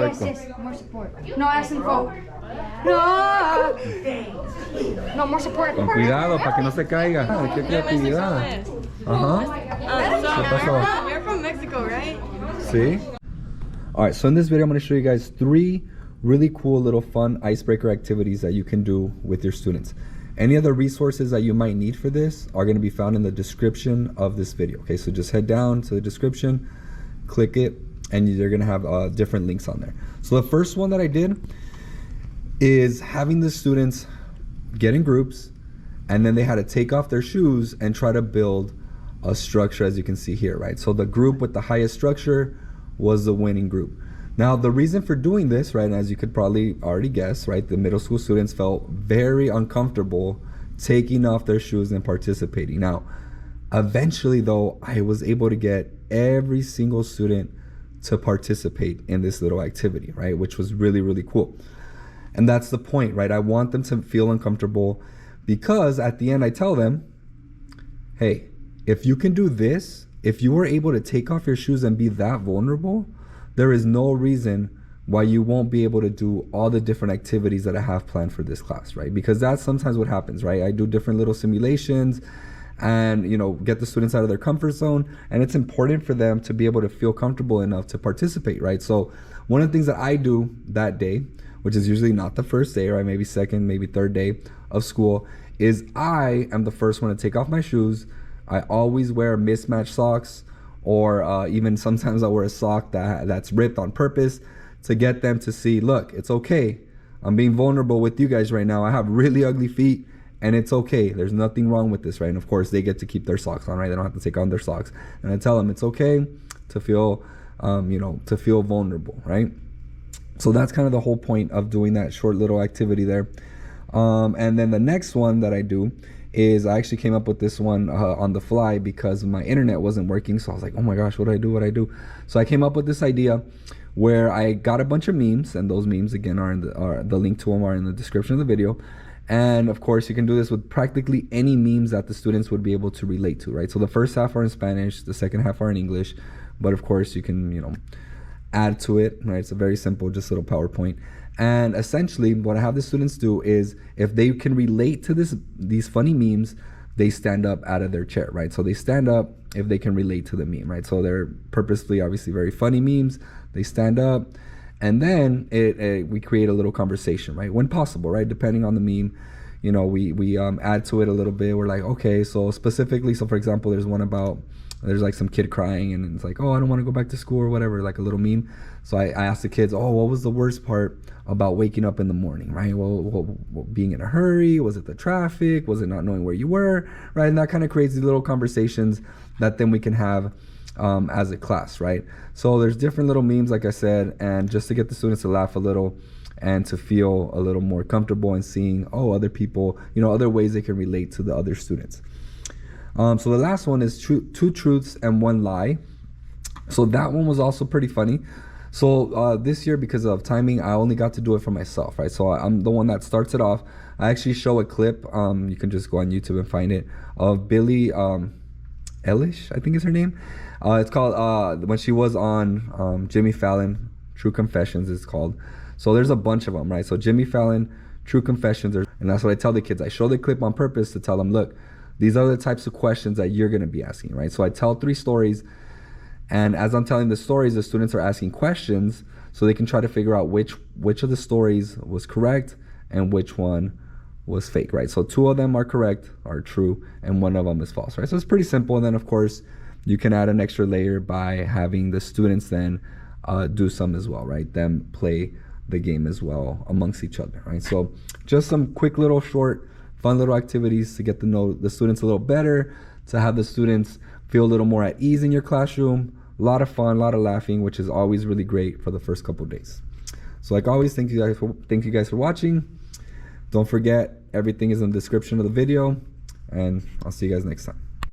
Perfecto. Yes, yes, more support. No hacen for. No. No, more support. Con cuidado para que no se caiga. Ah, qué creatividad. Ajá. So, ¿Qué pasó? you're from Mexico, right? See? All right, so in this video, I'm going to show you guys 3 really cool little fun icebreaker activities that you can do with your students. Any other resources that you might need for this are going to be found in the description of this video. Okay, so just head down to the description, click it, and you're going to have different links on there. So the first one that I did is having the students get in groups, and then they had to take off their shoes and try to build a structure, as you can see here, right? So the group with the highest structure was the winning group. Now, the reason for doing this, right, as you could probably already guess, right, the middle school students felt very uncomfortable taking off their shoes and participating. Now, eventually, though, I was able to get every single student to participate in this little activity, right, which was really, really cool. And that's the point, right? I want them to feel uncomfortable because at the end, I tell them, hey, if you can do this, if you were able to take off your shoes and be that vulnerable, there is no reason why you won't be able to do all the different activities that I have planned for this class, right? Because that's sometimes what happens, right? I do different little simulations and, you know, get the students out of their comfort zone. And it's important for them to be able to feel comfortable enough to participate, right? So one of the things that I do that day, which is usually not the first day, right? Maybe second, maybe third day of school, is I am the first one to take off my shoes. I always wear mismatched socks, or even sometimes I wear a sock that's ripped on purpose to get them to see, look, it's okay. I'm being vulnerable with you guys right now. I have really ugly feet and it's okay. There's nothing wrong with this, right? And of course they get to keep their socks on, right? They don't have to take on their socks. And I tell them it's okay to feel, to feel vulnerable, right? So that's kind of the whole point of doing that short little activity there. And then the next one that I do is I actually came up with this one on the fly because my internet wasn't working. So I was like, oh my gosh, what do I do? So I came up with this idea where I got a bunch of memes, and those memes again are in the link to them are in the description of the video. And of course you can do this with practically any memes that the students would be able to relate to, right? So the first half are in Spanish, the second half are in English, but of course you can, add to it, right? It's a very simple, just little PowerPoint. And essentially what I have the students do is if they can relate to these funny memes, they stand up out of their chair, right? So they stand up if they can relate to the meme, right? So they're purposely, obviously very funny memes. They stand up, and then we create a little conversation, right? When possible, right? Depending on the meme, we add to it a little bit. We're like, okay, so specifically, so for example, there's one about, there's like some kid crying and it's like, oh, I don't want to go back to school or whatever, like a little meme. So I asked the kids, oh, what was the worst part about waking up in the morning, right? Well, being in a hurry, was it the traffic? Was it not knowing where you were, right? And that kind of creates these little conversations that then we can have as a class, right? So there's different little memes, like I said, and just to get the students to laugh a little and to feel a little more comfortable in seeing, oh, other people, other ways they can relate to the other students. So the last one is 2 truths and 1 lie. So that one was also pretty funny. So this year, because of timing, I only got to do it for myself, right? So I'm the one that starts it off. I actually show a clip, you can just go on YouTube and find it, of Billie Eilish, I think is her name. It's called, when she was on Jimmy Fallon, True Confessions it's called. So there's a bunch of them, right? So Jimmy Fallon, True Confessions, and that's what I tell the kids. I show the clip on purpose to tell them, look, these are the types of questions that you're going to be asking, right? So I tell 3 stories, and as I'm telling the stories, the students are asking questions so they can try to figure out which of the stories was correct and which one was fake, right? So 2 of them are correct, are true, and 1 of them is false, right? So it's pretty simple. And then of course you can add an extra layer by having the students then do some as well, right? Them play the game as well amongst each other, right? So just some quick little short fun little activities to get to know the students a little better, to have the students feel a little more at ease in your classroom. A lot of fun, a lot of laughing, which is always really great for the first couple of days. So like always, thank you guys for watching. Don't forget, everything is in the description of the video, and I'll see you guys next time.